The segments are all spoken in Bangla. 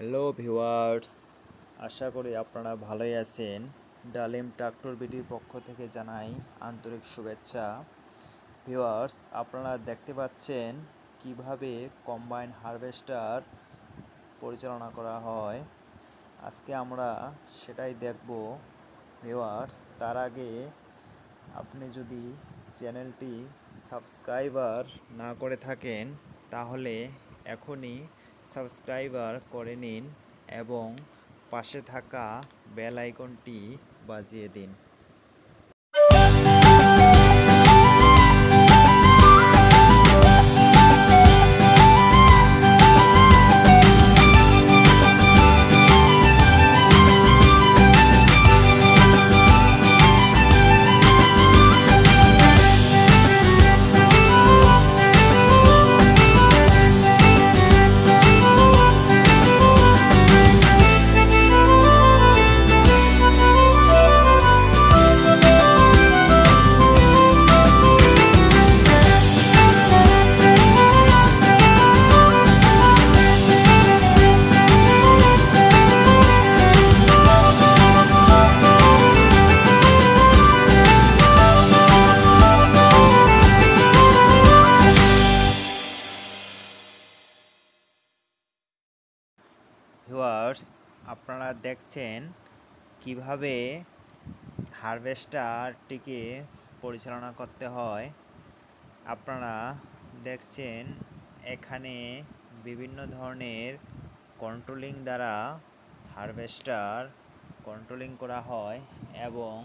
হ্যালো ভিউয়ার্স, আশা করি আপনারা ভালোই আছেন। ডালিম ট্রাক্টর বিডির পক্ষ থেকে জানাই আন্তরিক শুভেচ্ছা। ভিউয়ার্স, আপনারা দেখতে পাচ্ছেন কিভাবে কম্বাইন হারভেস্টার পরিচালনা করা হয়। আজকে আমরা সেটাই দেখব। ভিউয়ার্স, তার আগে আপনি যদি চ্যানেলটি সাবস্ক্রাইবার না করে থাকেন তাহলে এখনই সাবস্ক্রাইবার করে নিন এবং পাশে থাকা বেল আইকনটি বাজিয়ে দিন। ভিউয়ার্স, আপনারা দেখছেন কিভাবে হারভেস্টারটিকে পরিচালনা করতে হয়। আপনারা দেখছেন এখানে বিভিন্ন ধরনের কন্ট্রোলিং দ্বারা হারভেস্টার কন্ট্রোলিং করা হয় এবং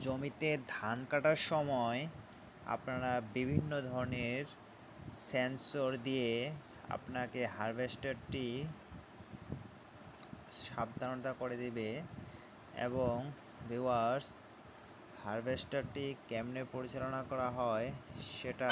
জমিতে ধান কাটার সময় আপনারা বিভিন্ন ধরনের সেন্সর দিয়ে আপনাকে হারভেস্টারটি সাবধানতা করে দিবে। এবং ভিউয়ার্স, হারভেস্টারটি কেমনে পরিচালনা করা হয় সেটা